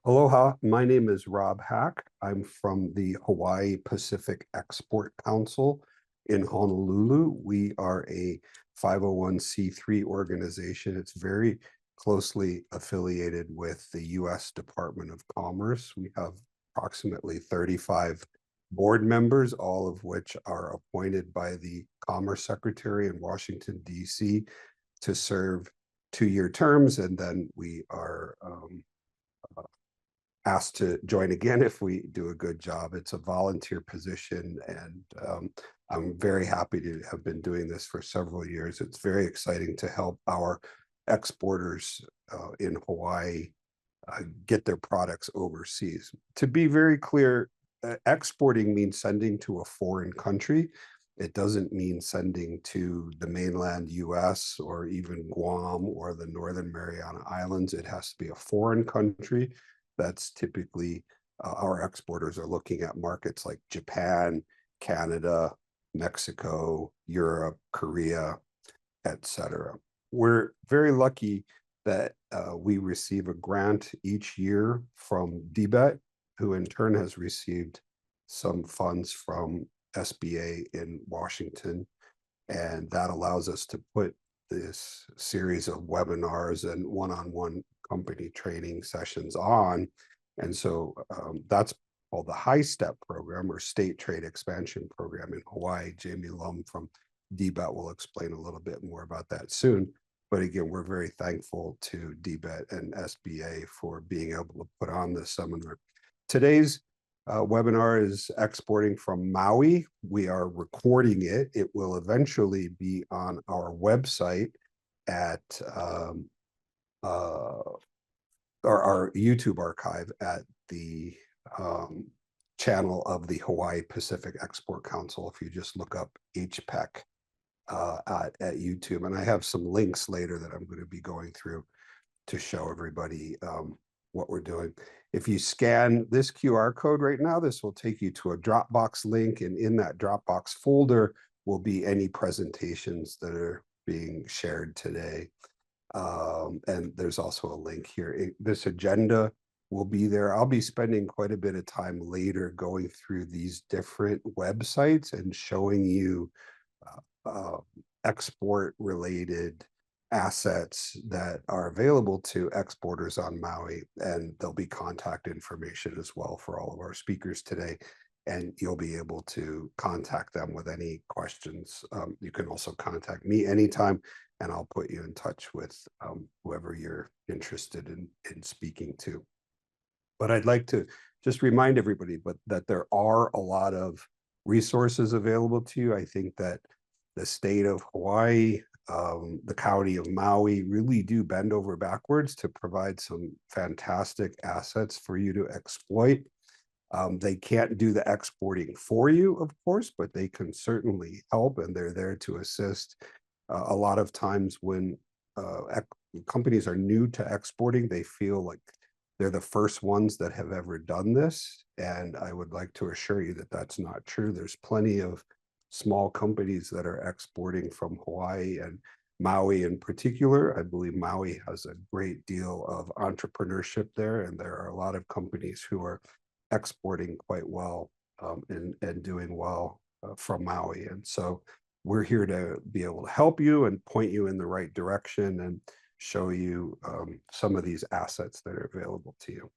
Aloha, my name is Rob Haak. I'm from the Hawaii Pacific Export Council in Honolulu. We are a 501c3 organization. It's very closely affiliated with the U.S. Department of Commerce. We have approximately 35 board members, all of which are appointed by the Commerce Secretary in Washington, D.C. to serve 2-year terms, and then we are asked to join again if we do a good job. It's a volunteer position, and I'm very happy to have been doing this for several years. It's very exciting to help our exporters in Hawaii get their products overseas. To be very clear, exporting means sending to a foreign country. It doesn't mean sending to the mainland US or even Guam or the Northern Mariana Islands. It has to be a foreign country. That's typically our exporters are looking at markets like Japan, Canada, Mexico, Europe, Korea, etc. We're very lucky that we receive a grant each year from DBEDT, who in turn has received some funds from SBA in Washington. And that allows us to put this series of webinars and one-on-one company training sessions on. And so that's called the HiSTEP program, or State Trade Expansion Program in Hawaii. Jamie Lum from DBEDT will explain a little bit more about that soon. But again, we're very thankful to DBEDT and SBA for being able to put on this seminar. Today's webinar is exporting from Maui. We are recording it. It will eventually be on our website at our YouTube archive at the channel of the Hawaii Pacific Export Council. If you just look up HPEC at YouTube, and I have some links later that I'm going to be going through to show everybody what we're doing. If you scan this QR code right now, this will take you to a Dropbox link, and in that Dropbox folder will be any presentations that are being shared today. And there's also a link here. This agenda will be there. I'll be spending quite a bit of time later going through these different websites and showing you export-related assets that are available to exporters on Maui, and there'll be contact information as well for all of our speakers today, and you'll be able to contact them with any questions. You can also contact me anytime, and I'll put you in touch with whoever you're interested in speaking to. But I'd like to just remind everybody that there are a lot of resources available to you. I think that the state of Hawaii, the county of Maui really do bend over backwards to provide some fantastic assets for you to exploit. They can't do the exporting for you, of course, but they can certainly help, and they're there to assist. A lot of times when companies are new to exporting, they feel like they're the first ones that have ever done this. And I would like to assure you that that's not true. There's plenty of small companies that are exporting from Hawaii and Maui in particular. I believe Maui has a great deal of entrepreneurship there, and there are a lot of companies who are exporting quite well and doing well from Maui. And so we're here to be able to help you and point you in the right direction and show you some of these assets that are available to you.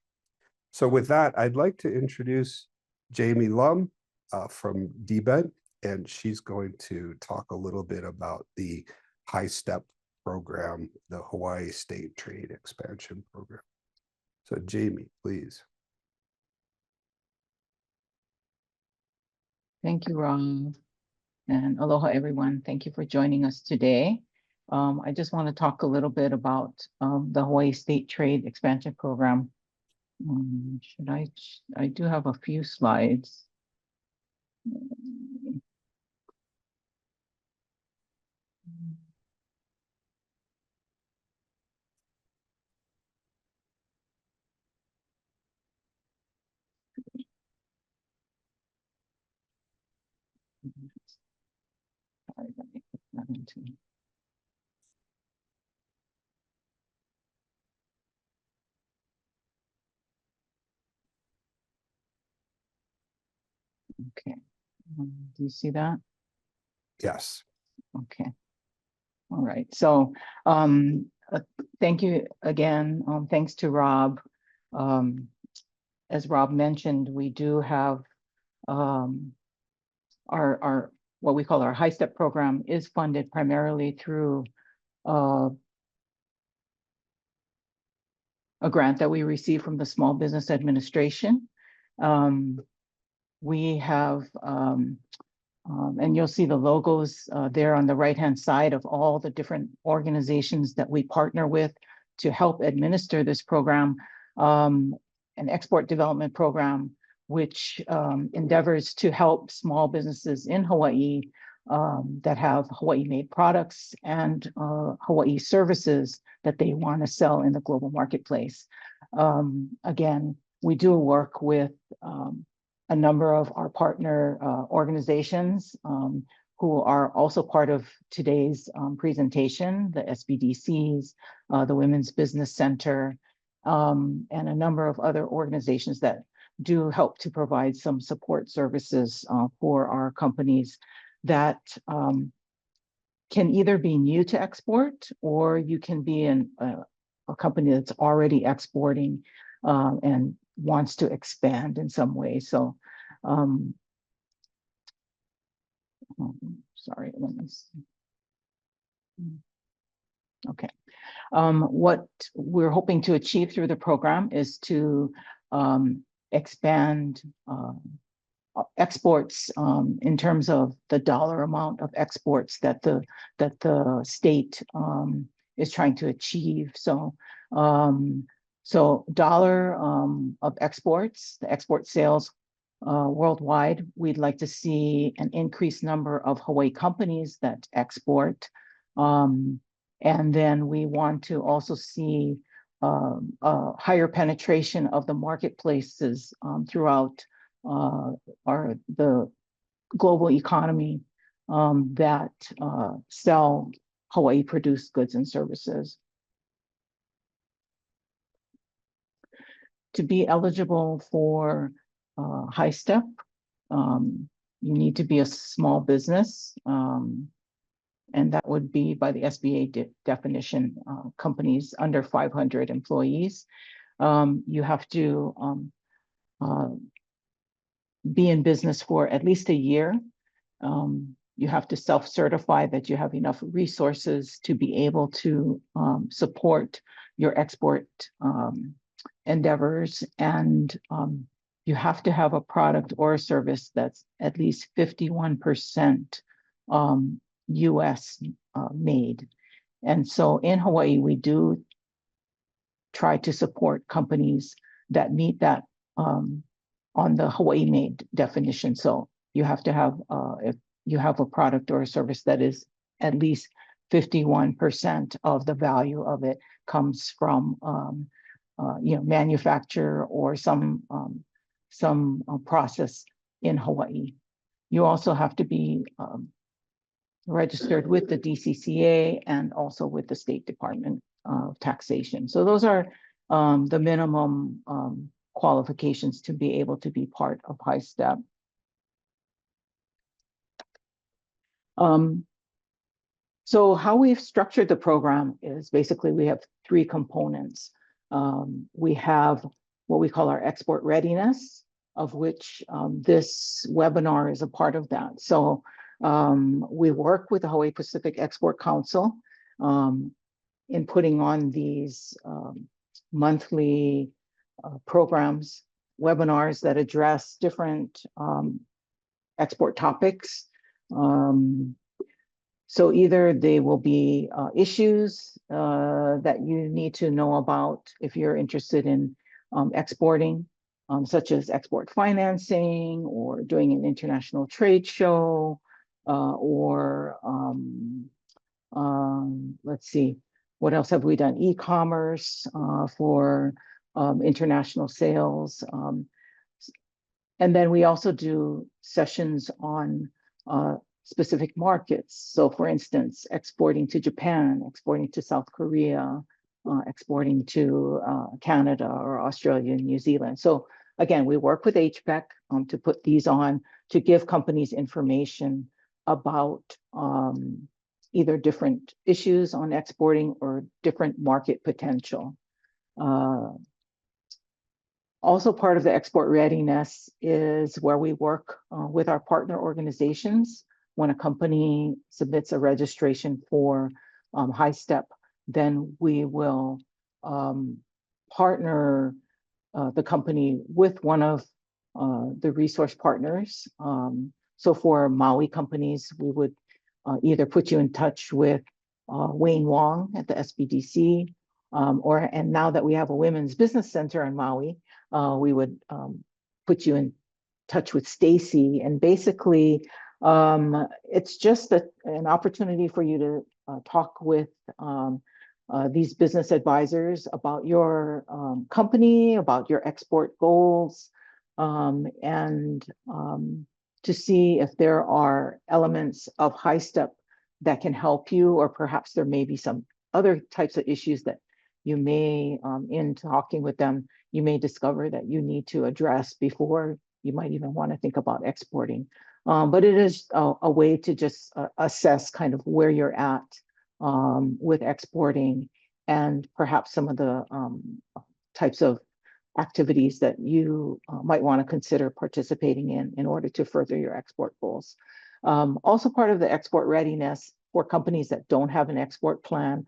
So with that, I'd like to introduce Jamie Lum from DBEDT, and she's going to talk a little bit about the HiSTEP program, the Hawaii State Trade Expansion Program. So Jamie, please. Thank you, Ron. And aloha, everyone. Thank you for joining us today. I just want to talk a little bit about the Hawaii State Trade Expansion Program. I do have a few slides. Sorry, let me put that into. Okay. Do you see that? Yes. Okay. All right. So thank you again. Thanks to Rob. As Rob mentioned, we do have our what we call our HiSTEP program is funded primarily through a grant that we received from the Small Business Administration. We have, and you'll see the logos there on the right-hand side of all the different organizations that we partner with to help administer this program, an export development program, which endeavors to help small businesses in Hawaii that have Hawaii-made products and Hawaii services that they want to sell in the global marketplace. Again, we do work with a number of our partner organizations who are also part of today's presentation, the SBDCs, the Women's Business Center, and a number of other organizations that do help to provide some support services for our companies that can either be new to export, or you can be in a company that's already exporting and wants to expand in some way. So, sorry, let me see. Okay. What we're hoping to achieve through the program is to expand exports in terms of the dollar amount of exports that the state is trying to achieve. So dollar of exports, the export sales worldwide, we'd like to see an increased number of Hawaii companies that export. And then we want to also see a higher penetration of the marketplaces throughout the global economy that sell Hawaii produced goods and services. To be eligible for HiSTEP, you need to be a small business, and that would be by the SBA definition, companies under 500 employees. You have to be in business for at least a year. You have to self-certify that you have enough resources to be able to support your export endeavors, and you have to have a product or a service that's at least 51% US made. And so in Hawaii, we do try to support companies that meet that on the Hawaii made definition. So you have to have, if you have a product or a service that is at least 51% of the value of it comes from manufacture or some process in Hawaii. You also have to be registered with the DCCA and also with the State Department of Taxation. So those are the minimum qualifications to be able to be part of HiSTEP. So how we've structured the program is basically we have three components. We have what we call our export readiness, of which this webinar is a part of that. So we work with the Hawaii Pacific Export Council in putting on these monthly programs, webinars that address different export topics. So either they will be issues that you need to know about if you're interested in exporting, such as export financing or doing an international trade show, or let's see, what else have we done? E-commerce for international sales. And then we also do sessions on specific markets. So for instance, exporting to Japan, exporting to South Korea, exporting to Canada or Australia and New Zealand. So again, we work with HPEC to put these on to give companies information about either different issues on exporting or different market potential. Also part of the export readiness is where we work with our partner organizations. When a company submits a registration for HiSTEP, then we will partner the company with one of the resource partners. So for Maui companies, we would either put you in touch with Wong at the HISBDC, and now that we have a women's business center in Maui, we would put you in touch with Stacey. And basically, it's just an opportunity for you to talk with these business advisors about your company, about your export goals, and to see if there are elements of HiSTEP that can help you, or perhaps there may be some other types of issues that you may, in talking with them, you may discover that you need to address before you might even want to think about exporting. But it is a way to just assess kind of where you're at with exporting, and perhaps some of the types of activities that you might want to consider participating in order to further your export goals. Also part of the export readiness for companies that don't have an export plan,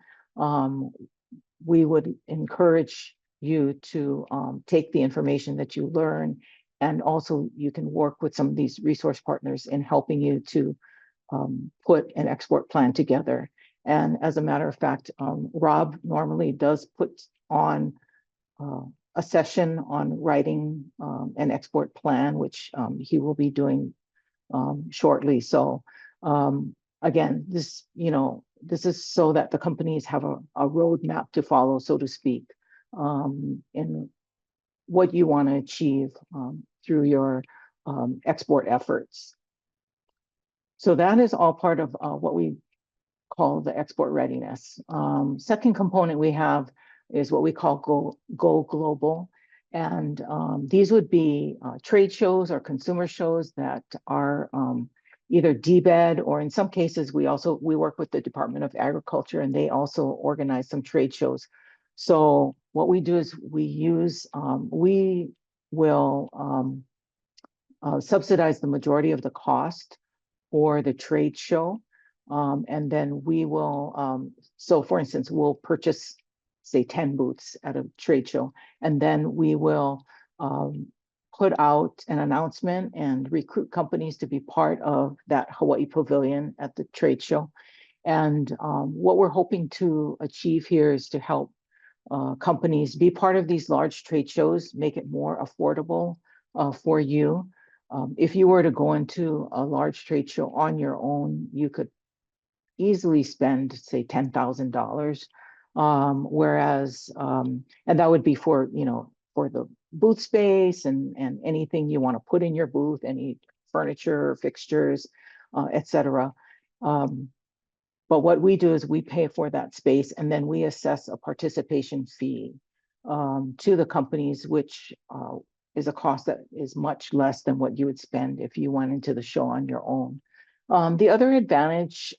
we would encourage you to take the information that you learn, and also you can work with some of these resource partners in helping you to put an export plan together. And as a matter of fact, Rob normally does put on a session on writing an export plan, which he will be doing shortly. So again, this is so that the companies have a roadmap to follow, so to speak, in what you want to achieve through your export efforts. So that is all part of what we call the export readiness. Second component we have is what we call Go Global. And these would be trade shows or consumer shows that are either DBED, or in some cases, we work with the Department of Agriculture, and they also organize some trade shows. So what we do is we will subsidize the majority of the cost for the trade show. And then we will, so for instance, we'll purchase, say, 10 booths at a trade show, and then we will put out an announcement and recruit companies to be part of that Hawaii pavilion at the trade show. And what we're hoping to achieve here is to help companies be part of these large trade shows, make it more affordable for you. If you were to go into a large trade show on your own, you could easily spend, say, $10,000. Whereas, and that would be for the booth space and anything you want to put in your booth, any furniture, fixtures, etc. But what we do is we pay for that space, and then we assess a participation fee to the companies, which is a cost that is much less than what you would spend if you went into the show on your own. The other advantage,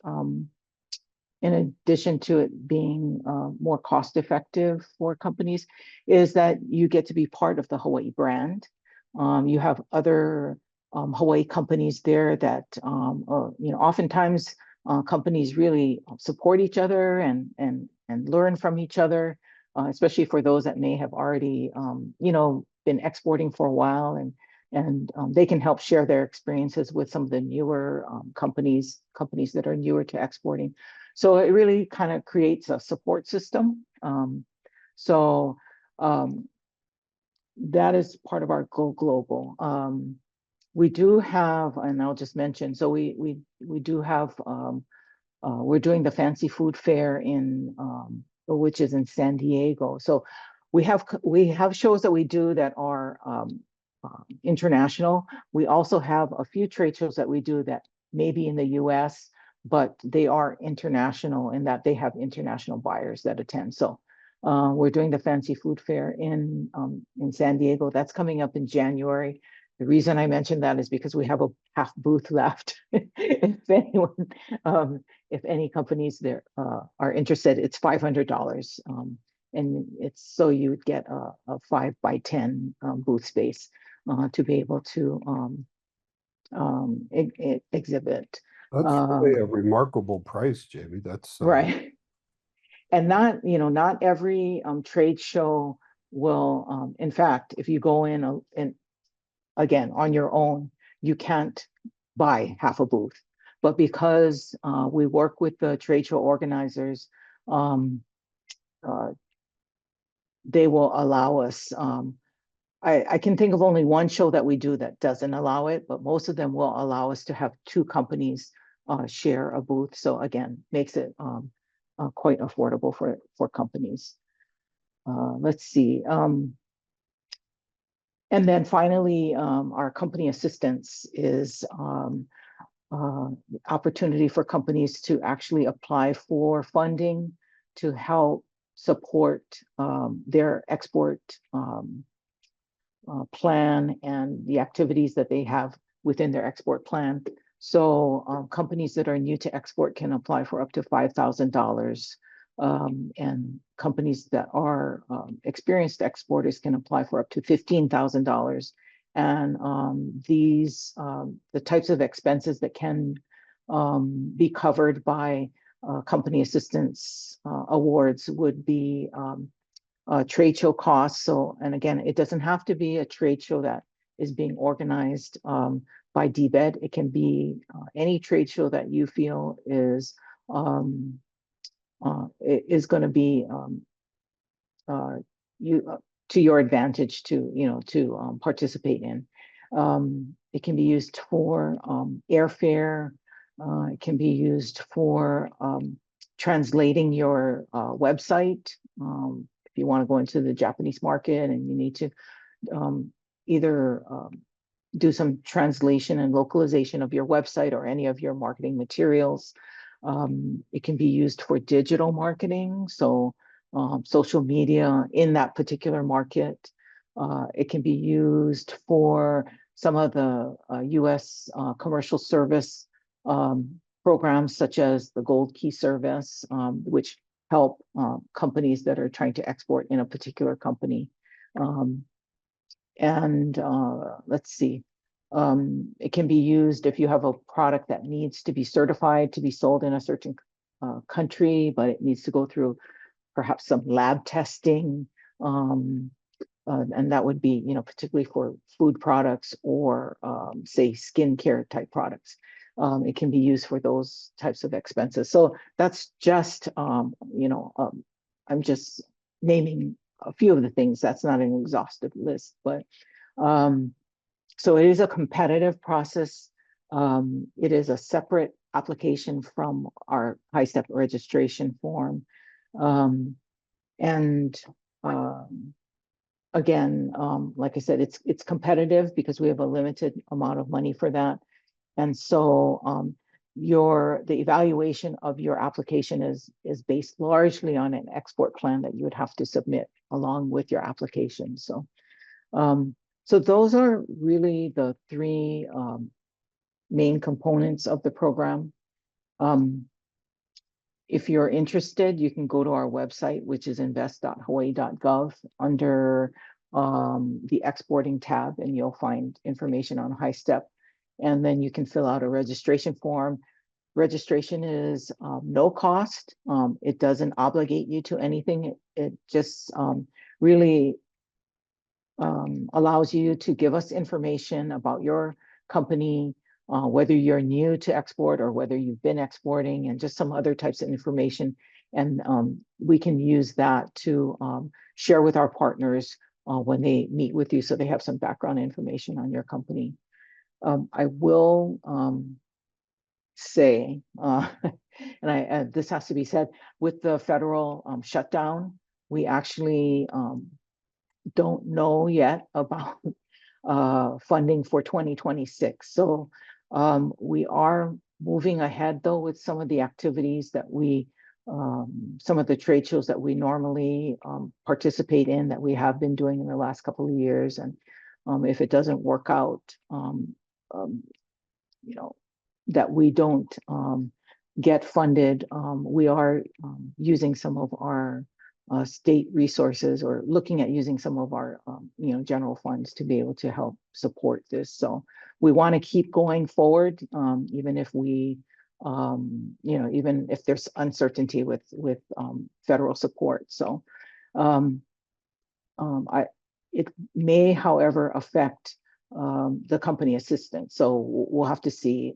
in addition to it being more cost effective for companies, is that you get to be part of the Hawaii brand. You have other Hawaii companies there that, oftentimes companies really support each other and learn from each other, especially for those that may have already, been exporting for a while, and they can help share their experiences with some of the newer companies that are newer to exporting. So it really kind of creates a support system. That is part of our Go Global. We do have, and I'll just mention, so we do have, we're doing the Fancy Food Fair which is in San Diego. So we have shows that we do that are international. We also have a few trade shows that we do that may be in the US, but they are international in that they have international buyers that attend. So we're doing the Fancy Food Fair in San Diego. That's coming up in January. The reason I mentioned that is because we have a half booth left. If anyone, if any companies there are interested, it's $500. And it's so you would get a 5x10 booth space to be able to exhibit. That's really a remarkable price, Jamie. That's Right. And not, not every trade show will, in fact, if you go in and again, on your own, you can't buy half a booth. But because we work with the trade show organizers, they will allow us. I can think of only one show that we do that doesn't allow it, but most of them will allow us to have two companies share a booth. So again, makes it quite affordable for companies. Let's see. And then finally, our company assistance is opportunity for companies to actually apply for funding to help support their export plan and the activities that they have within their export plan. So companies that are new to export can apply for up to $5,000. And companies that are experienced exporters can apply for up to $15,000. And the types of expenses that can be covered by company assistance awards would be trade show costs. So, and again, it doesn't have to be a trade show that is being organized by DBED. It can be any trade show that you feel is going to be to your advantage to participate in. It can be used for airfare. It can be used for translating your website. If you want to go into the Japanese market and you need to either do some translation and localization of your website or any of your marketing materials. It can be used for digital marketing, so social media in that particular market. It can be used for some of the US commercial service programs such as the Gold Key service, which help companies that are trying to export in a particular company. Let's see. It can be used if you have a product that needs to be certified to be sold in a certain country, but it needs to go through perhaps some lab testing. And that would be, particularly for food products or say skincare type products. It can be used for those types of expenses. So that's just, I'm just naming a few of the things. That's not an exhaustive list, but so it is a competitive process. It is a separate application from our HiSTEP registration form. Again, like I said, it's competitive because we have a limited amount of money for that. And so the evaluation of your application is based largely on an export plan that you would have to submit along with your application. So so those are really the three main components of the program. If you're interested, you can go to our website, which is invest.hawaii.gov under the exporting tab, and you'll find information on HiSTEP. And then you can fill out a registration form. Registration is no cost. It doesn't obligate you to anything. It just really allows you to give us information about your company, whether you're new to export or whether you've been exporting, and just some other types of information. And we can use that to share with our partners when they meet with you, so they have some background information on your company. I will say, and this has to be said, with the federal shutdown, we actually don't know yet about funding for 2026. So we are moving ahead though with some of the activities that some of the trade shows that we normally participate in, that we have been doing in the last couple of years. And if it doesn't work out, um, you know, that we don't get funded, we are using some of our state resources, or looking at using some of our general funds to be able to help support this. So we want to keep going forward, even if we even if there's uncertainty with federal support. So I it may, however, affect the company assistance. So we'll have to see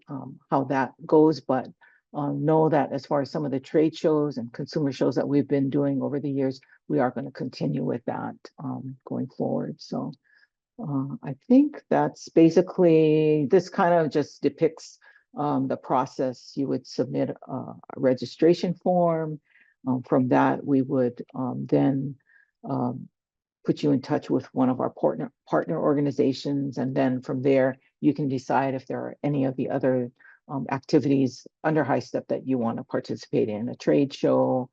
how that goes. But know that as far as some of the trade shows and consumer shows that we've been doing over the years, we are going to continue with that going forward. So I think that's basically, this kind of just depicts the process. You would submit a registration form. From that, we would then put you in touch with one of our partner organizations. And then from there, you can decide if there are any of the other activities under HiSTEP that you want to participate in, a trade show,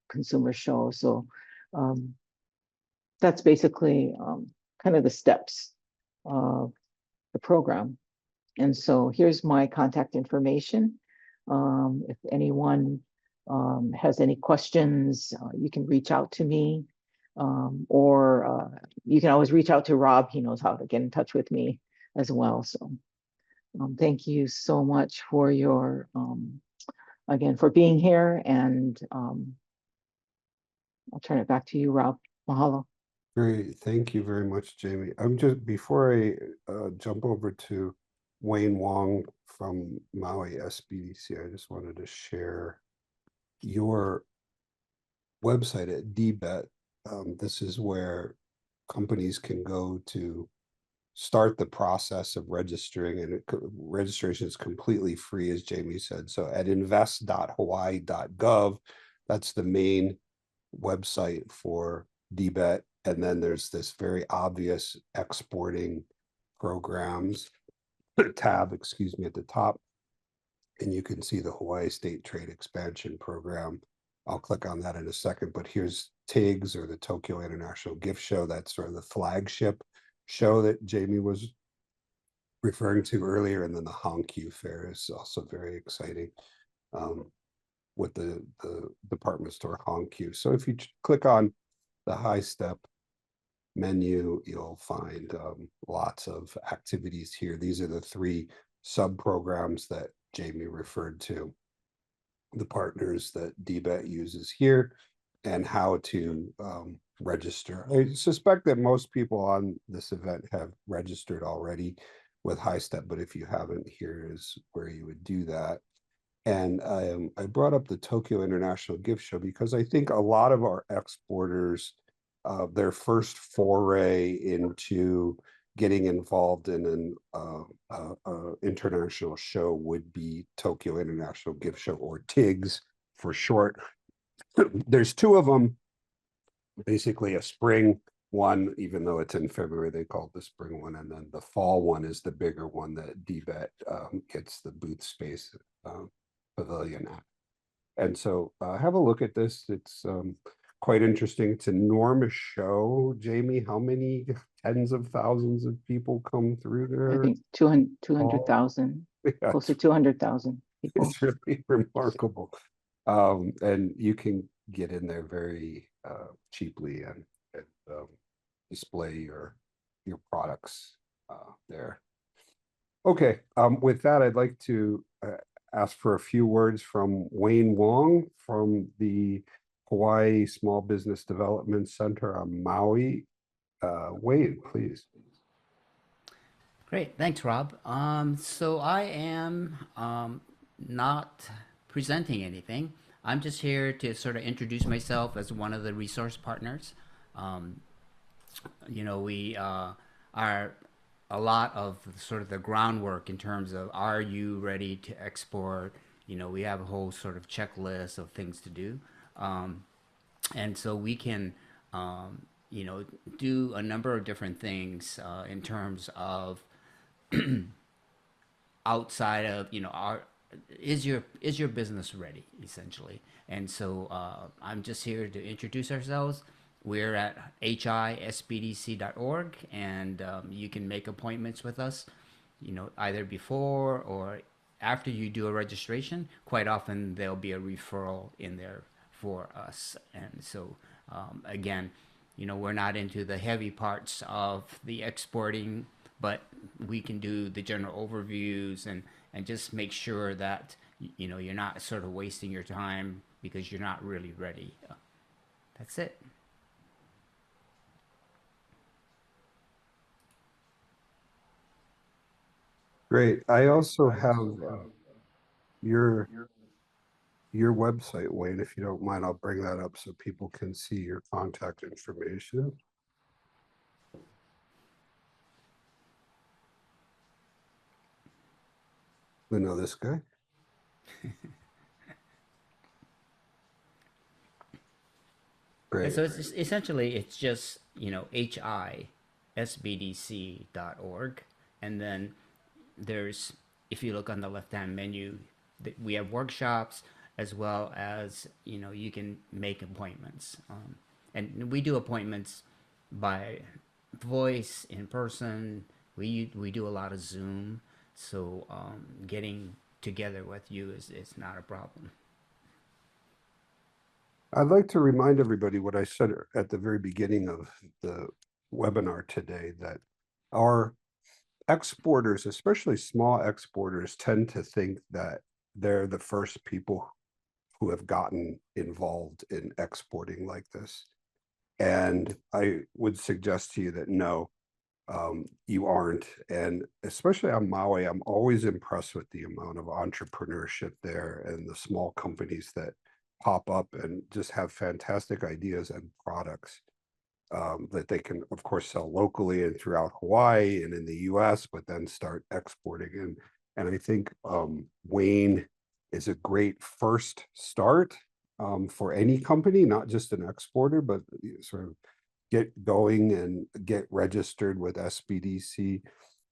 consumer show. So that's basically kind of the steps of the program. And so here's my contact information. If anyone has any questions, you can reach out to me. Or you can always reach out to Rob. He knows how to get in touch with me as well. So thank you so much for your, again, for being here. And I'll turn it back to you, Rob. Mahalo. Great. Thank you very much, Jamie. I'm just, before I jump over to Wayne Wong from Maui SBDC, I just wanted to share your website at DBET. This is where companies can go to start the process of registering, and registration is completely free, as Jamie said. So at invest.hawaii.gov, that's the main website for DBET. And then there's this very obvious exporting programs tab, excuse me, at the top. And you can see the Hawaii State Trade Expansion Program. I'll click on that in a second, but here's TIGS, or the Tokyo International Gift Show. That's sort of the flagship show that Jamie was referring to earlier. And then the Hankyu Fair is also very exciting with the department store Hankyu. So if you click on the HiSTEP menu, you'll find lots of activities here. These are the 3 sub-programs that Jamie referred to, the partners that DBET uses here, and how to register. I suspect that most people on this event have registered already with HiSTEP, but if you haven't, here is where you would do that. And I brought up the Tokyo International Gift Show because I think a lot of our exporters, their first foray into getting involved in an international show would be Tokyo International Gift Show, or TIGS for short. There's 2 of them, basically a spring one, even though it's in February, they call it the spring one. And then the fall one is the bigger one that DBET gets the booth space pavilion at. And so have a look at this. It's quite interesting. It's an enormous show. Jamie, how many tens of thousands of people come through there? I think 200,000, Yeah, close to 200,000 people. it's really remarkable. And you can get in there very cheaply and display your products there. Okay, with that, I'd like to ask for a few words from Wayne Wong from the Hawaii Small Business Development Center on Maui. Wayne, please. Great, thanks, Rob. So I am not presenting anything. I'm just here to sort of introduce myself as one of the resource partners. We are a lot of sort of the groundwork in terms of, are you ready to export? We have a whole sort of checklist of things to do. And so we can, do a number of different things in terms of outside of, is your business ready, essentially? And so I'm just here to introduce ourselves, we're at HISBDC.org, and you can make appointments with us, either before or after you do a registration. Quite often there'll be a referral in there for us. And so, again, we're not into the heavy parts of the exporting, but we can do the general overviews and just make sure that, you're not sort of wasting your time because you're not really ready. That's it. Great. I also have your website, Wayne. If you don't mind, I'll bring that up so people can see your contact information. We know this guy. Great. And so it's essentially it's just HISBDC.org, and then there's, if you look on the left hand menu, we have workshops as well as you can make appointments, and we do appointments by voice, in person. We do a lot of Zoom, so getting together with you is not a problem. I'd like to remind everybody what I said at the very beginning of the webinar today, that our exporters, especially small exporters, tend to think that they're the first people who have gotten involved in exporting like this. And I would suggest to you that no, you aren't. And especially on Maui, I'm always impressed with the amount of entrepreneurship there and the small companies that pop up and just have fantastic ideas and products that they can, of course, sell locally and throughout Hawaii and in the US, but then start exporting. And I think Wayne is a great first start for any company, not just an exporter, but sort of get going and get registered with SBDC.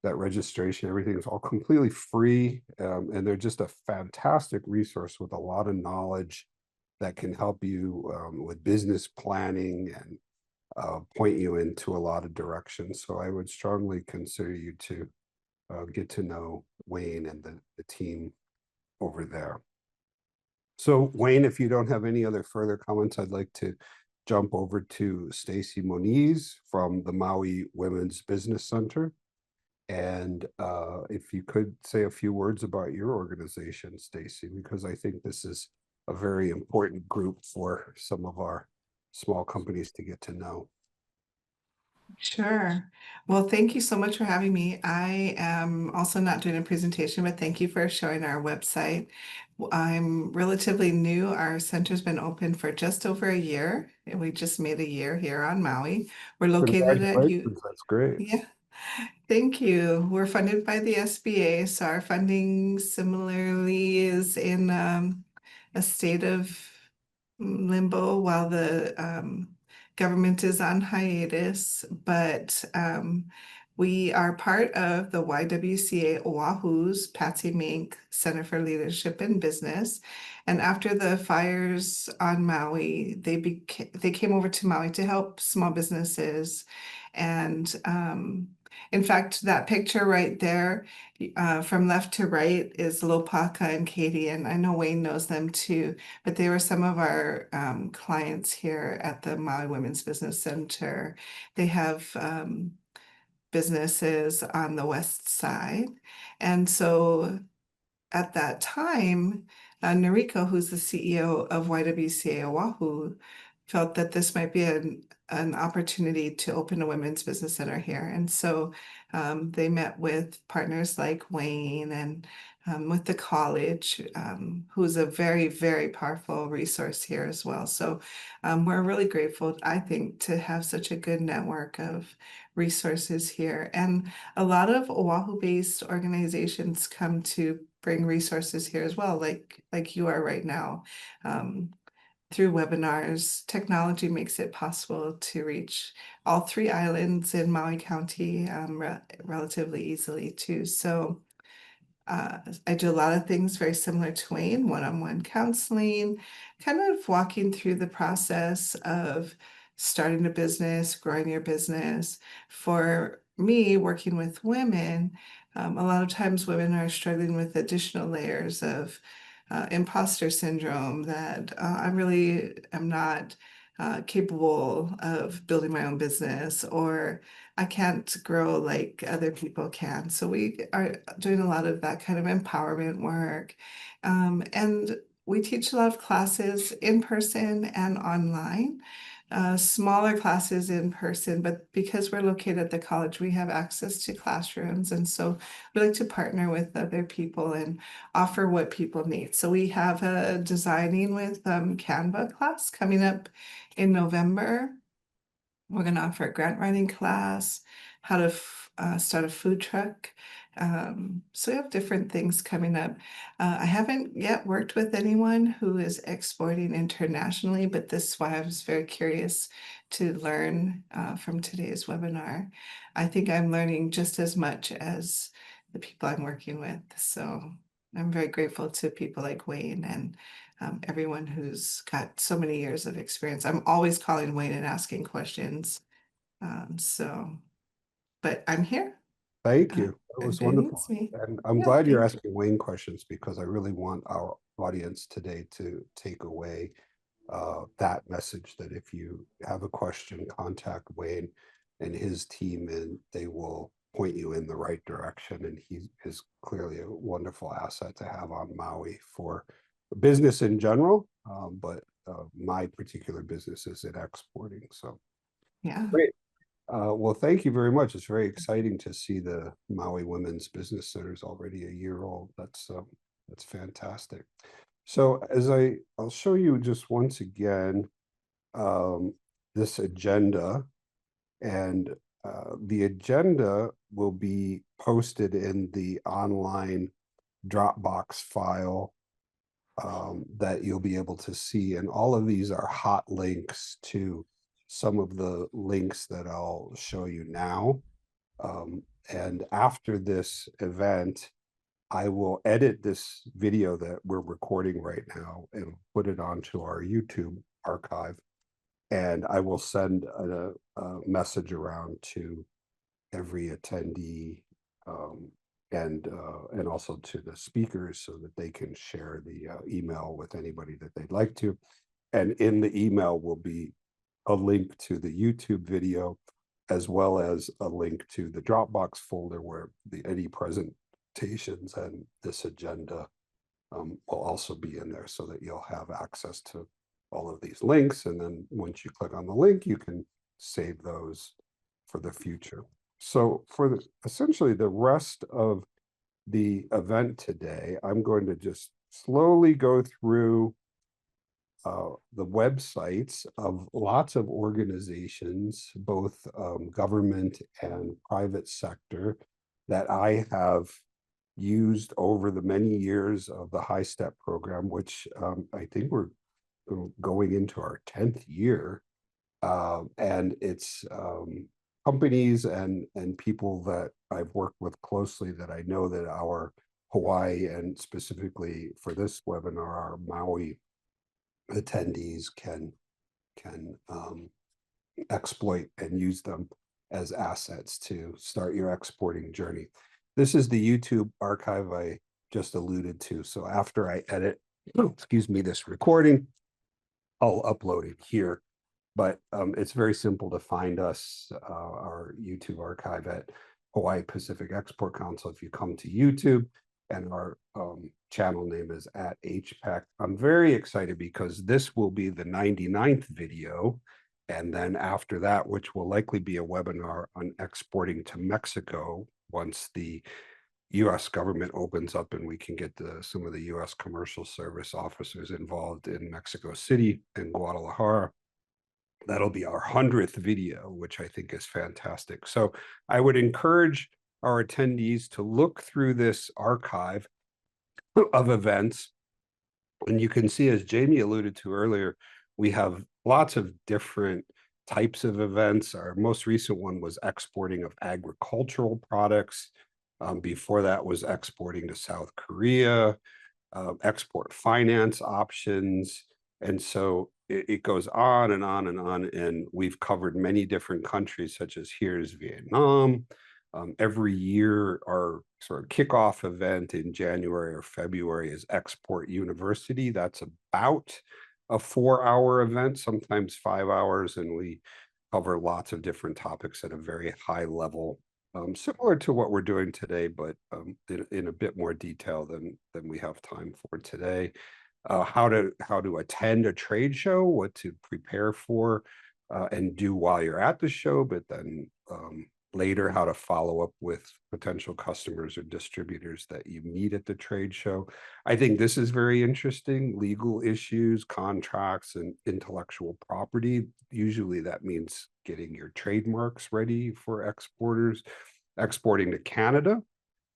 That registration, everything is all completely free. And they're just a fantastic resource with a lot of knowledge that can help you with business planning and point you into a lot of directions. So I would strongly consider you to get to know Wayne and the team over there. So Wayne, if you don't have any other further comments, I'd like to jump over to Stacey Moniz from the Maui Women's Business Center. And if you could say a few words about your organization, Stacey, because I think this is a very important group for some of our small companies to get to know. Sure. Well, thank you so much for having me. I am also not doing a presentation, but thank you for showing our website. I'm relatively new. Our center's been open for just over a year, and we just made a year here on Maui. We're located at That's great. Yeah. Thank you. We're funded by the SBA, so our funding similarly is in a state of limbo while the government is on hiatus, but we are part of the YWCA Oahu's Patsy Mink Center for Leadership in Business. And after the fires on Maui, they came over to Maui to help small businesses. And in fact, that picture right there, from left to right, is Lopaka and Katie, and I know Wayne knows them too, but they were some of our clients here at the Maui Women's Business Center. They have businesses on the west side, and so at that time, Noriko, who's the CEO of YWCA Oahu, felt that this might be an opportunity to open a women's business center here. And so they met with partners like Wayne and with the college, who's a very, very powerful resource here as well. So we're really grateful, I think, to have such a good network of resources here. And a lot of Oahu-based organizations come to bring resources here as well, like you are right now. Through webinars, technology makes it possible to reach all 3 islands in Maui County relatively easily too. So I do a lot of things very similar to Wayne, one-on-one counseling, kind of walking through the process of starting a business, growing your business. For me, working with women, a lot of times women are struggling with additional layers of imposter syndrome that I really am not capable of building my own business, or I can't grow like other people can. So we are doing a lot of that kind of empowerment work. And we teach a lot of classes in person and online. Smaller classes in person, but because we're located at the college, we have access to classrooms. And so we like to partner with other people and offer what people need. So we have a designing with Canva class coming up in November. We're going to offer a grant writing class, how to start a food truck. So we have different things coming up. I haven't yet worked with anyone who is exporting internationally, but this is why I was very curious to learn from today's webinar. I think I'm learning just as much as the people I'm working with. So I'm very grateful to people like Wayne and everyone who's got so many years of experience. I'm always calling Wayne and asking questions. But I'm here. Thank you. It was If it wonderful. needs me. And I'm Yeah, glad you're thank asking Wayne questions, because I really want our audience today to take away that message, that if you have a question, contact Wayne and his team, and they will point you in the right direction. And he is clearly a wonderful asset to have on Maui for business in general, but my particular business is in exporting. So Yeah. great. Well, thank you very much. It's very exciting to see the Maui Women's Business Center is already a year old. That's fantastic. So I'll show you just once again this agenda, and the agenda will be posted in the online Dropbox file that you'll be able to see. And all of these are hot links to some of the links that I'll show you now. And after this event, I will edit this video that we're recording right now and put it onto our YouTube archive. And I will send a message around to every attendee, and also to the speakers, so that they can share the email with anybody that they'd like to. And in the email will be a link to the YouTube video, as well as a link to the Dropbox folder where any presentations and this agenda will also be in there, so that you'll have access to all of these links. And then once you click on the link, you can save those for the future. So for essentially the rest of the event today, I'm going to just slowly go through the websites of lots of organizations, both government and private sector, that I have used over the many years of the HiSTEP program, which I think we're going into our 10th year. And it's companies and people that I've worked with closely, that I know that our Hawaii, and specifically for this webinar, our Maui attendees can exploit and use them as assets to start your exporting journey. This is the YouTube archive I just alluded to. So after I edit, excuse me, this recording, I'll upload it here. But it's very simple to find us, our YouTube archive, at Hawaii Pacific Export Council. If you come to YouTube, and our channel name is at HPEC. I'm very excited because this will be the 99th video. And then after that, which will likely be a webinar on exporting to Mexico, once the US government opens up and we can get some of the US commercial service officers involved in Mexico City and Guadalajara. That'll be our 100th video, which I think is fantastic. So I would encourage our attendees to look through this archive of events. And you can see, as Jamie alluded to earlier, we have lots of different types of events. Our most recent one was exporting of agricultural products. Before that was exporting to South Korea, export finance options. And so it goes on and on and on. And we've covered many different countries, such as here's Vietnam. Every year, our sort of kickoff event in January or February is Export University. That's about a 4-hour event, sometimes 5 hours, and we cover lots of different topics at a very high level, similar to what we're doing today, but in a bit more detail than we have time for today. How to attend a trade show, what to prepare for, and do while you're at the show, but then later how to follow up with potential customers or distributors that you meet at the trade show. I think this is very interesting. Legal issues, contracts, and intellectual property. Usually that means getting your trademarks ready for exporters. Exporting to Canada.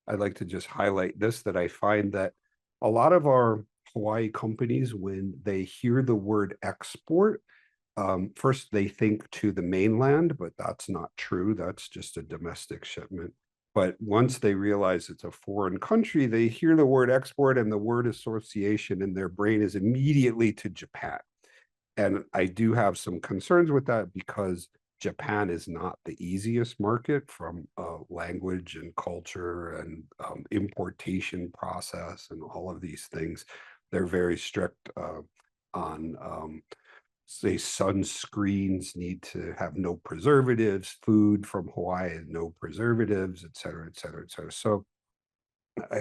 I'd like to just highlight this, that I find that a lot of our Hawaii companies, when they hear the word export, first they think to the mainland, but that's not true. That's just a domestic shipment. But once they realize it's a foreign country, they hear the word export and the word association, and their brain is immediately to Japan. And I do have some concerns with that, because Japan is not the easiest market from language and culture and importation process and all of these things. They're very strict on say sunscreens need to have no preservatives, food from Hawaii, no preservatives, et cetera, et cetera, et cetera. So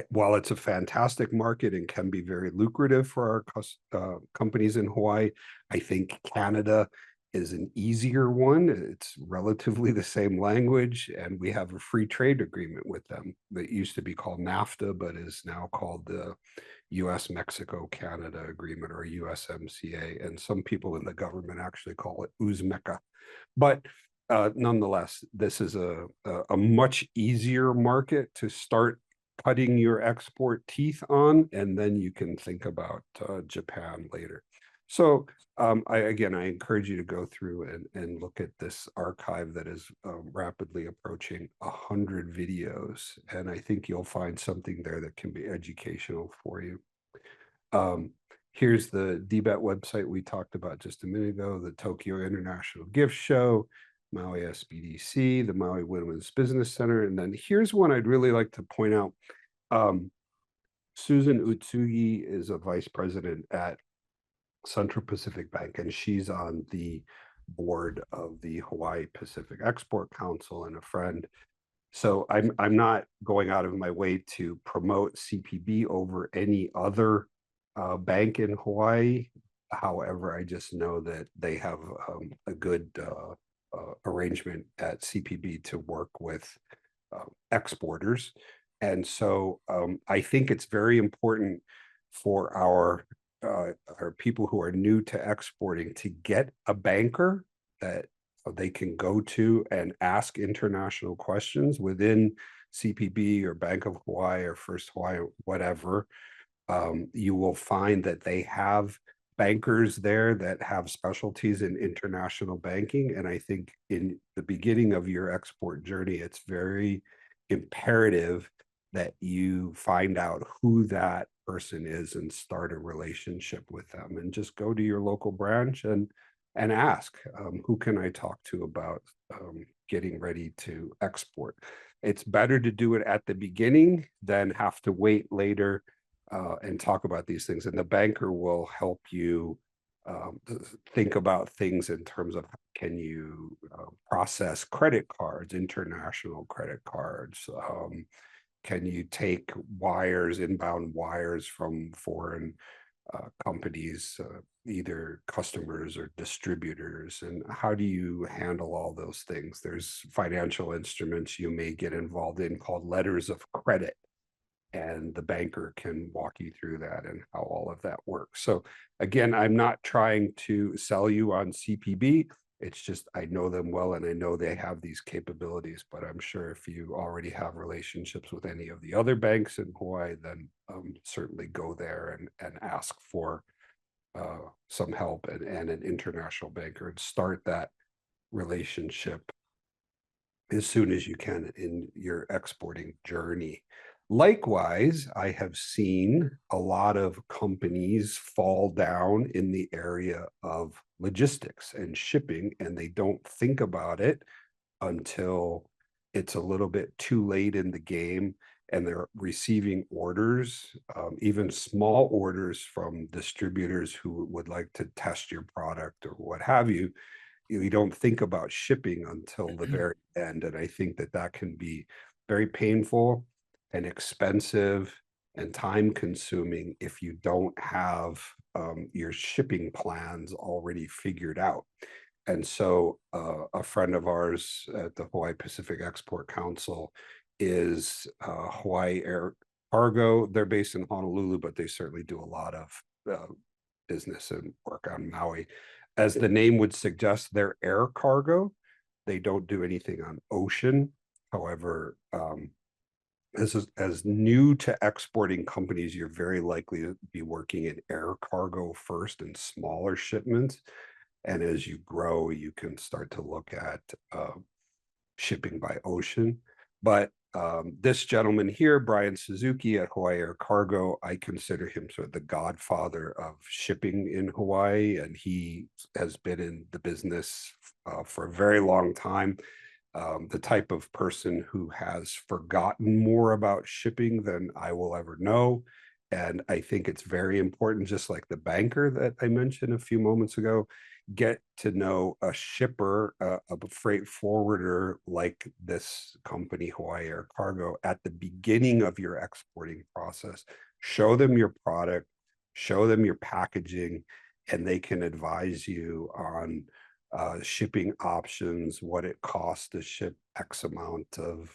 while it's a fantastic market and can be very lucrative for our companies in Hawaii, I think Canada is an easier one. It's relatively the same language, and we have a free trade agreement with them that used to be called NAFTA, but is now called the US-Mexico-Canada Agreement, or USMCA, and some people in the government actually call it USMECA. But nonetheless, this is a much easier market to start cutting your export teeth on, and then you can think about Japan later. So I encourage you to go through and look at this archive that is rapidly approaching 100 videos, and I think you'll find something there that can be educational for you. Here's the DBEDT website we talked about just a minute ago, the Tokyo International Gift Show, Maui HPEC, the Maui Women's Business Center, and then here's one I'd really like to point out. Susan Utsugi is a vice president at Central Pacific Bank, and she's on the board of the Hawaii Pacific Export Council and a friend. So I'm not going out of my way to promote CPB over any other bank in Hawaii. However, I just know that they have a good arrangement at CPB to work with exporters. And so I think it's very important for our people who are new to exporting to get a banker that they can go to and ask international questions within CPB or Bank of Hawaii or First Hawaii, whatever. You will find that they have bankers there that have specialties in international banking. And I think in the beginning of your export journey, it's very imperative that you find out who that person is and start a relationship with them, and just go to your local branch and ask, who can I talk to about getting ready to export? It's better to do it at the beginning than have to wait later and talk about these things. And the banker will help you think about things in terms of, can you process credit cards, international credit cards? Can you take wires, inbound wires from foreign companies, either customers or distributors? And how do you handle all those things? There's financial instruments you may get involved in called letters of credit, and the banker can walk you through that and how all of that works. So again, I'm not trying to sell you on CPB. It's just, I know them well, and I know they have these capabilities, but I'm sure if you already have relationships with any of the other banks in Hawaii, then certainly go there and ask for some help and an international banker, and start that relationship as soon as you can in your exporting journey. Likewise, I have seen a lot of companies fall down in the area of logistics and shipping, and they don't think about it until it's a little bit too late in the game and they're receiving orders, even small orders from distributors who would like to test your product or what have you. You don't think about shipping until the very end. And I think that that can be very painful and expensive and time consuming if you don't have your shipping plans already figured out. And so a friend of ours at the Hawaii Pacific Export Council is Hawaii Air Cargo. They're based in Honolulu, but they certainly do a lot of business and work on Maui. As the name would suggest, they're air cargo. They don't do anything on ocean. However, as new to exporting companies, you're very likely to be working in air cargo first and smaller shipments. And as you grow, you can start to look at shipping by ocean. But this gentleman here, Brian Suzuki at Hawaii Air Cargo, I consider him sort of the godfather of shipping in Hawaii, and he has been in the business for a very long time. The type of person who has forgotten more about shipping than I will ever know. And I think it's very important, just like the banker that I mentioned a few moments ago, get to know a shipper, a freight forwarder like this company, Hawaii Air Cargo, at the beginning of your exporting process. Show them your product, show them your packaging, and they can advise you on shipping options, what it costs to ship X amount of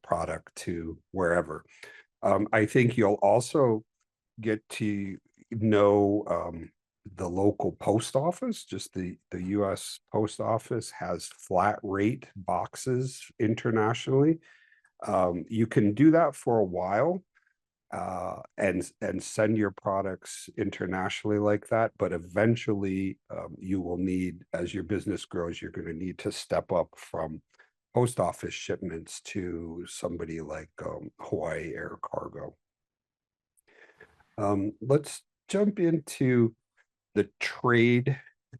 product to wherever. I think you'll also get to know the local post office. Just the US Post Office has flat rate boxes internationally. You can do that for a while and send your products internationally like that, but eventually you will need, as your business grows, you're going to need to step up from post office shipments to somebody like Hawaii Air Cargo. Let's jump into the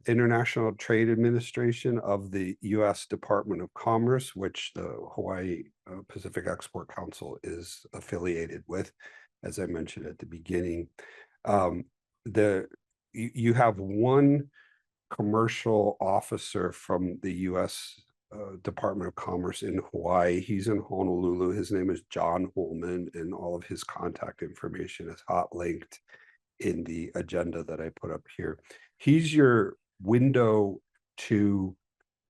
International Trade Administration of the U.S. Department of Commerce, which the Hawaii Pacific Export Council is affiliated with, as I mentioned at the beginning. You have one commercial officer from the U.S. Department of Commerce in Hawaii. He's in Honolulu. His name is John Holman, and all of his contact information is hot linked in the agenda that I put up here. He's your window to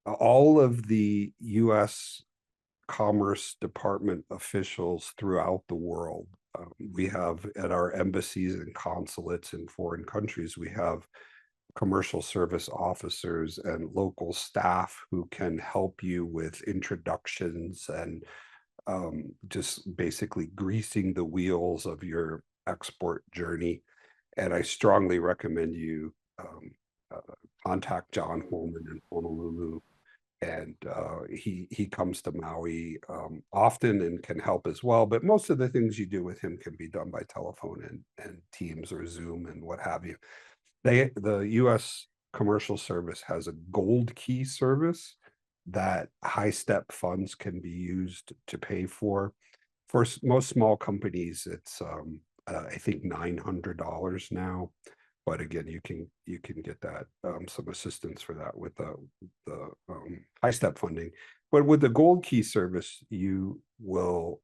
all of the U.S. Commerce Department officials throughout the world. We have at our embassies and consulates in foreign countries, we have commercial service officers and local staff who can help you with introductions and just basically greasing the wheels of your export journey. And I strongly recommend you contact John Holman in Honolulu. And he comes to Maui often and can help as well. But most of the things you do with him can be done by telephone and Teams or Zoom and what have you. The U.S. Commercial Service has a gold key service that HiSTEP funds can be used to pay for. For most small companies, it's I think $900 now. But again, you can get that some assistance for that with the HiSTEP funding. But with the gold key service, you will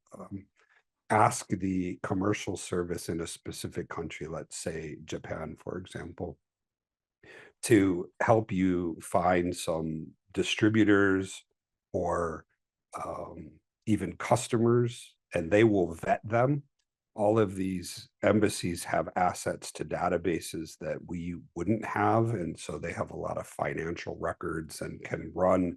ask the commercial service in a specific country, let's say Japan, for example, to help you find some distributors or even customers, and they will vet them. All of these embassies have assets to databases that we wouldn't have, and so they have a lot of financial records and can run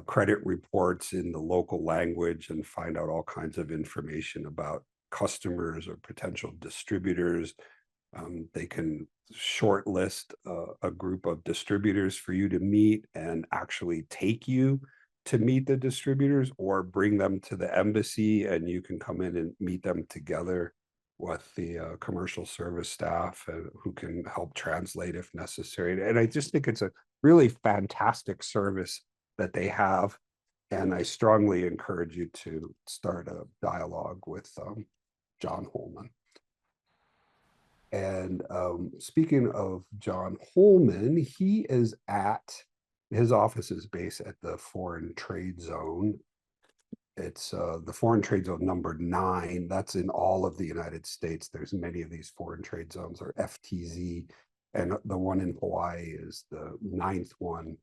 credit reports in the local language and find out all kinds of information about customers or potential distributors. They can shortlist a group of distributors for you to meet and actually take you to meet the distributors, or bring them to the embassy and you can come in and meet them together with the commercial service staff who can help translate if necessary. And I just think it's a really fantastic service that they have. And I strongly encourage you to start a dialogue with John Holman. And speaking of John Holman, he is his office is based at the Foreign Trade Zone. It's the Foreign Trade Zone number 9. That's in all of the United States. There's many of these foreign trade zones, or FTZ, and the one in Hawaii is the 9th one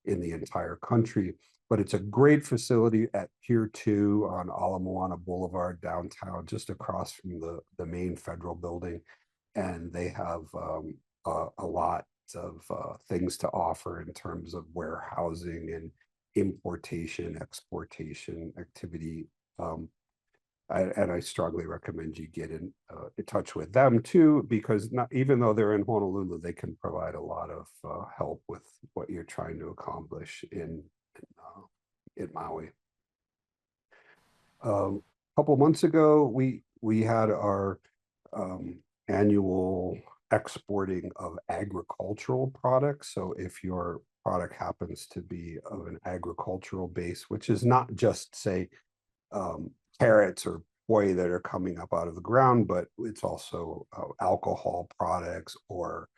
in the entire country. But it's a great facility at Pier 2 on Ala Moana Boulevard downtown, just across from the main federal building. And they have a lot of things to offer in terms of warehousing and importation, exportation activity. And I strongly recommend you get in touch with them too, because even though they're in Honolulu, they can provide a lot of help with what you're trying to accomplish in Maui. A couple months ago, we had our annual exporting of agricultural products. So if your product happens to be of an agricultural base, which is not just, say, carrots or poi that are coming up out of the ground, but it's also alcohol products or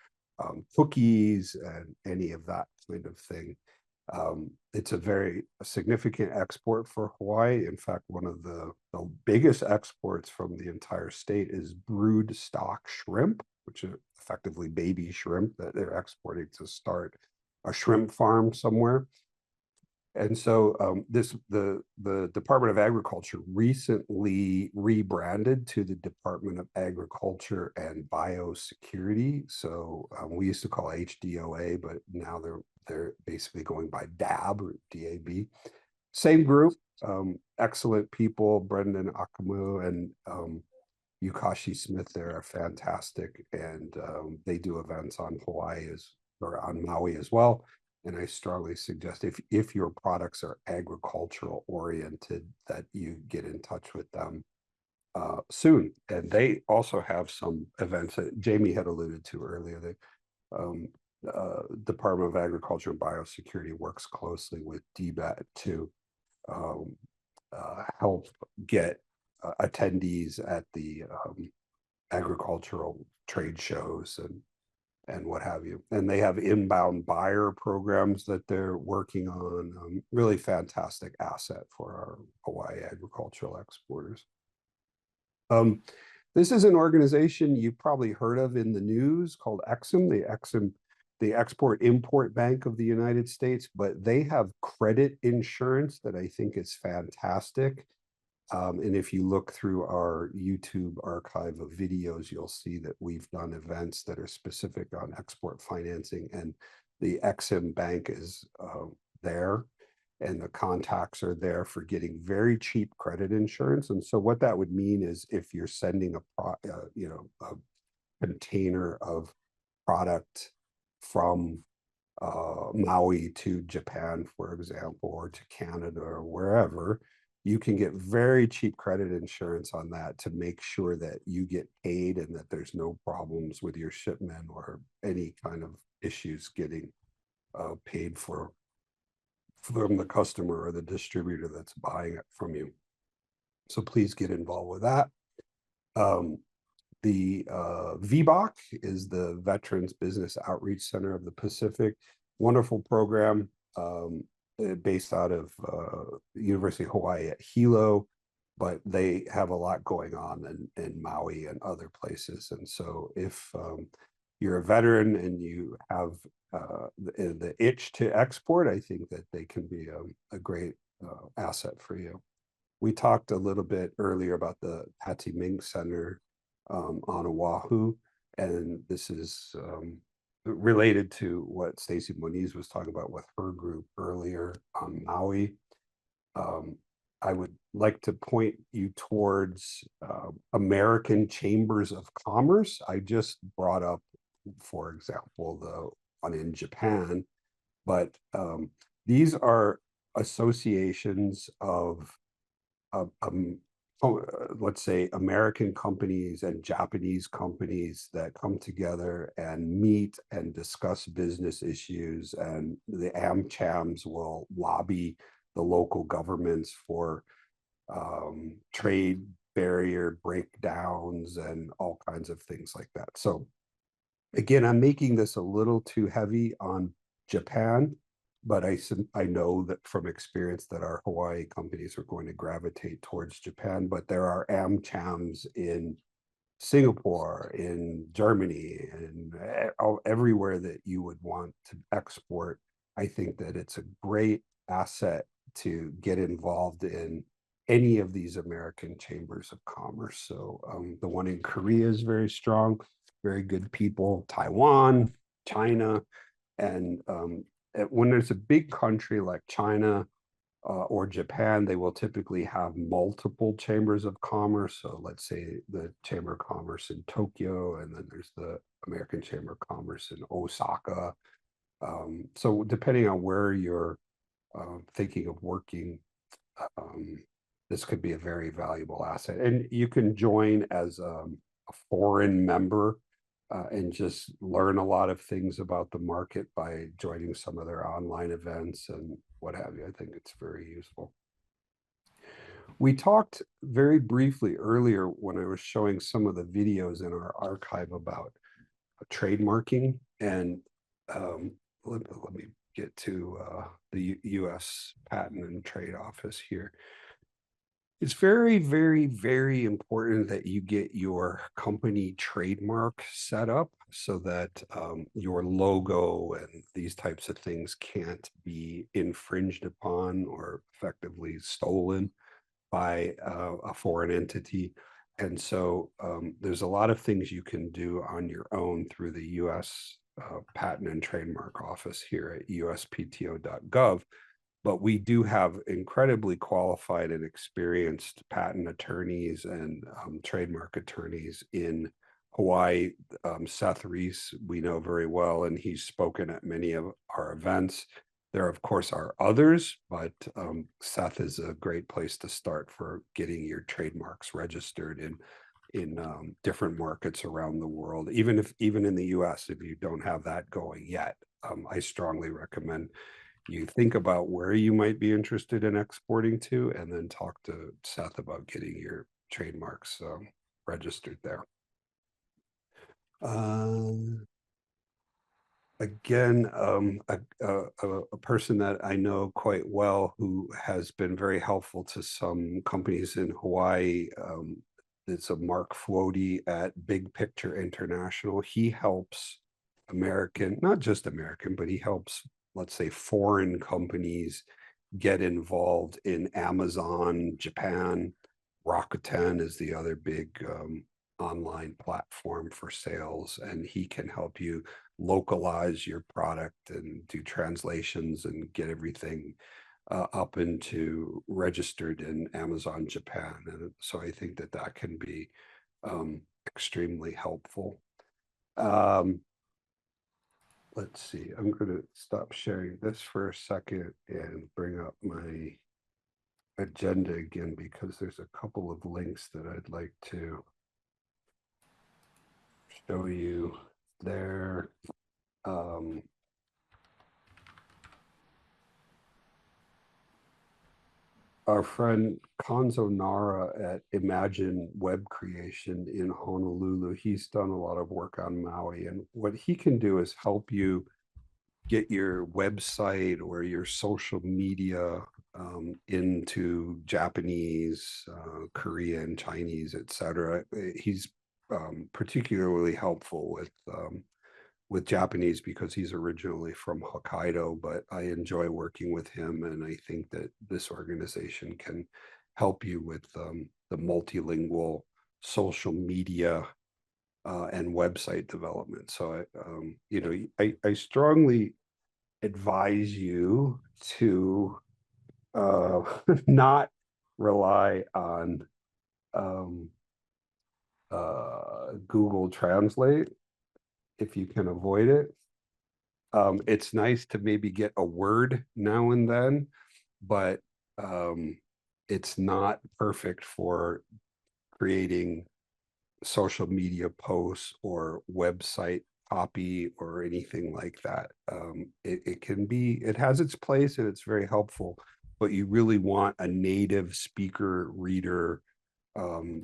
cookies and any of that kind of thing. It's a very significant export for Hawaii. In fact, one of the biggest exports from the entire state is brood stock shrimp, which are effectively baby shrimp that they're exporting to start a shrimp farm somewhere. And so the Department of Agriculture recently rebranded to the Department of Agriculture and Biosecurity. So we used to call HDOA, but now they're basically going by DAB or DAB. Same group, excellent people. Brendan Akamu and Yukashi Smith there are fantastic, and they do events on or on Maui as well. And I strongly suggest if your products are agricultural oriented, that you get in touch with them soon. And they also have some events that Jamie had alluded to earlier. The Department of Agriculture and Biosecurity works closely with DBEDT to help get attendees at the agricultural trade shows and what have you. And they have inbound buyer programs that they're working on. Really fantastic asset for our Hawaii agricultural exporters. This is an organization you've probably heard of in the news called EXIM, the Export-Import Bank of the United States, but they have credit insurance that I think is fantastic. And if you look through our YouTube archive of videos, you'll see that we've done events that are specific on export financing, and the EXIM Bank is there, and the contacts are there for getting very cheap credit insurance. And so what that would mean is if you're sending a container of product from Maui to Japan, for example, or to Canada or wherever, you can get very cheap credit insurance on that to make sure that you get paid and that there's no problems with your shipment or any kind of issues getting paid from the customer or the distributor that's buying it from you. So please get involved with that. The VBOC is the Veterans Business Outreach Center of the Pacific. Wonderful program. Based out of University of Hawaii at Hilo, but they have a lot going on in Maui and other places. And so if you're a veteran and you have the itch to export, I think that they can be a great asset for you. We talked a little bit earlier about the Patti Mink Center on Oahu, and this is related to what Stacey Moniz was talking about with her group earlier on Maui. I would like to point you towards American Chambers of Commerce. I just brought up, for example, the one in Japan, but these are associations of let's say American companies and Japanese companies that come together and meet and discuss business issues, and the AmChams will lobby the local governments for trade barrier breakdowns and all kinds of things like that. So again, I'm making this a little too heavy on Japan, but I know that from experience that our Hawaii companies are going to gravitate towards Japan, but there are AmChams in Singapore, in Germany, and everywhere that you would want to export. I think that it's a great asset to get involved in any of these American chambers of commerce. So the one in Korea is very strong, very good people, Taiwan, China, and when there's a big country like China or Japan, they will typically have multiple chambers of commerce. So let's say the Chamber of Commerce in Tokyo, and then there's the American Chamber of Commerce in Osaka. So depending on where you're thinking of working, this could be a very valuable asset. And you can join as a foreign member and just learn a lot of things about the market by joining some of their online events and what have you. I think it's very useful. We talked very briefly earlier when I was showing some of the videos in our archive about trademarking, and let me get to the U.S. Patent and Trade Office here. It's very, very, very important that you get your company trademark set up so that your logo and these types of things can't be infringed upon or effectively stolen by a foreign entity. And so there's a lot of things you can do on your own through the U.S. Patent and Trademark Office here at uspto.gov. But we do have incredibly qualified and experienced patent attorneys and trademark attorneys in Hawaii. Seth Reese, we know very well, and he's spoken at many of our events. There, of course, are others, but Seth is a great place to start for getting your trademarks registered in different markets around the world. Even in the US, if you don't have that going yet, I strongly recommend you think about where you might be interested in exporting to, and then talk to Seth about getting your trademarks registered there. Again, a person that I know quite well who has been very helpful to some companies in Hawaii. It's a Mark Floody at Big Picture International. He helps American, not just American, but he helps, let's say, foreign companies get involved in Amazon, Japan. Rakuten is the other big online platform for sales, and he can help you localize your product and do translations and get everything up into registered in Amazon Japan. And so I think that that can be extremely helpful. Let's see, I'm going to stop sharing this for a second and bring up my agenda again, because there's a couple of links that I'd like to show you there. Our friend Kanzo Nara at Imagine Web Creation in Honolulu, he's done a lot of work on Maui, and what he can do is help you get your website or your social media into Japanese, Korean, Chinese, etc. He's particularly helpful with Japanese because he's originally from Hokkaido, but I enjoy working with him, and I think that this organization can help you with the multilingual social media and website development. So I strongly advise you to not rely on Google Translate if you can avoid it. It's nice to maybe get a word now and then, but it's not perfect for creating social media posts or website copy or anything like that. It has its place and it's very helpful, but you really want a native speaker reader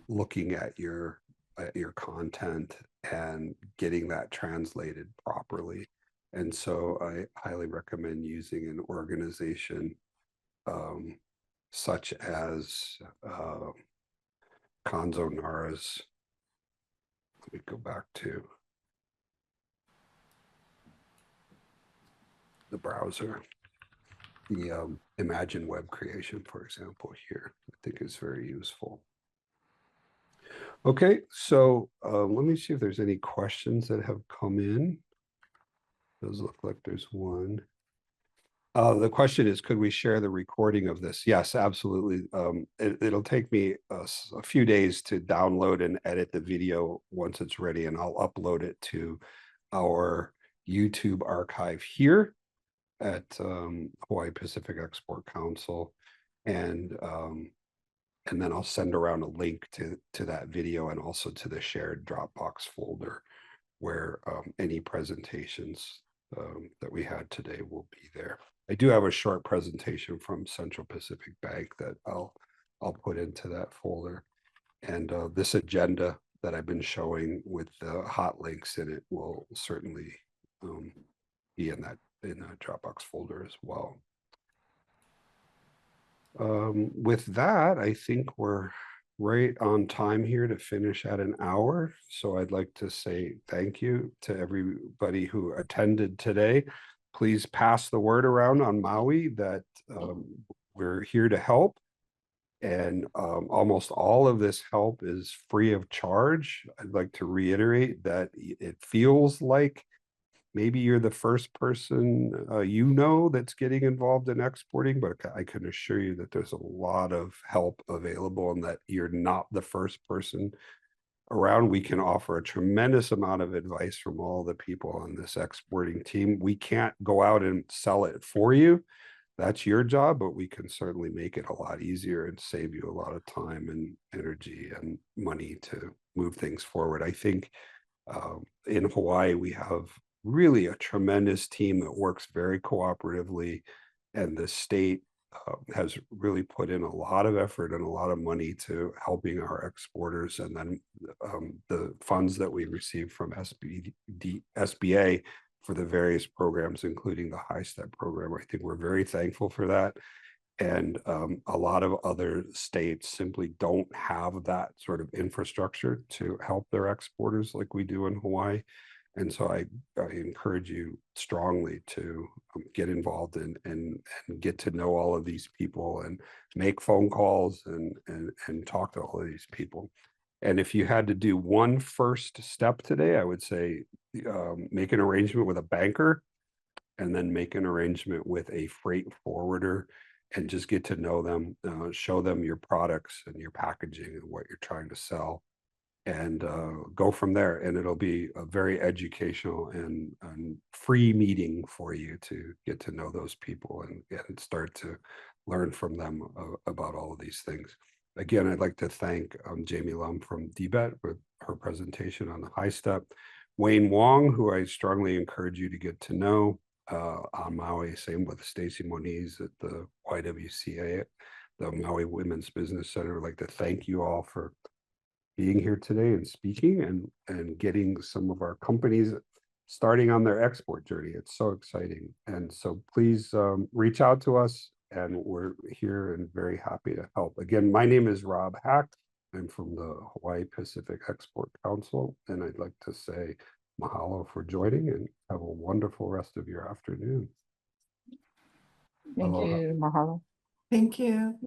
looking at your content and getting that translated properly. And so I highly recommend using an organization such as Kanzo Nara's. Let me go back to the browser. The Imagine Web Creation, for example, here, I think is very useful. Okay, so let me see if there's any questions that have come in. Does look like there's one. The question is, could we share the recording of this? Yes, absolutely. It'll take me a few days to download and edit the video once it's ready, and I'll upload it to our YouTube archive here at Hawaii Pacific Export Council. And then I'll send around a link to that video and also to the shared Dropbox folder where any presentations that we had today will be there. I do have a short presentation from Central Pacific Bank that I'll put into that folder. And this agenda that I've been showing with the hot links in it will certainly be in that Dropbox folder as well. With that, I think we're right on time here to finish at an hour. So I'd like to say thank you to everybody who attended today. Please pass the word around on Maui that we're here to help. And almost all of this help is free of charge. I'd like to reiterate that it feels like maybe you're the first person that's getting involved in exporting, but I can assure you that there's a lot of help available and that you're not the first person around. We can offer a tremendous amount of advice from all the people on this exporting team. We can't go out and sell it for you. That's your job, but we can certainly make it a lot easier and save you a lot of time and energy and money to move things forward. I think in Hawaii, we have really a tremendous team that works very cooperatively, and the state has really put in a lot of effort and a lot of money to helping our exporters. And then the funds that we receive from SBA for the various programs, including the HiSTEP program, I think we're very thankful for that. And a lot of other states simply don't have that sort of infrastructure to help their exporters like we do in Hawaii. And so I encourage you strongly to get involved and get to know all of these people and make phone calls and talk to all of these people. And if you had to do one first step today, I would say make an arrangement with a banker and then make an arrangement with a freight forwarder and just get to know them, show them your products and your packaging and what you're trying to sell, and go from there. And it'll be a very educational and free meeting for you to get to know those people and start to learn from them about all of these things. Again, I'd like to thank Jamie Lum from DBEDT with her presentation on the HiSTEP. Wayne Wong, who I strongly encourage you to get to know on Maui, same with Stacey Moniz at the YWCA, the Maui Women's Business Center. I'd like to thank you all for being here today and speaking and getting some of our companies starting on their export journey. It's so exciting. And so please reach out to us, and we're here and very happy to help. Again, my name is Rob Haak. I'm from the Hawaii Pacific Export Council, and I'd like to say mahalo for joining and have a wonderful rest of your afternoon. Thank Aloha. you, mahalo. Thank you.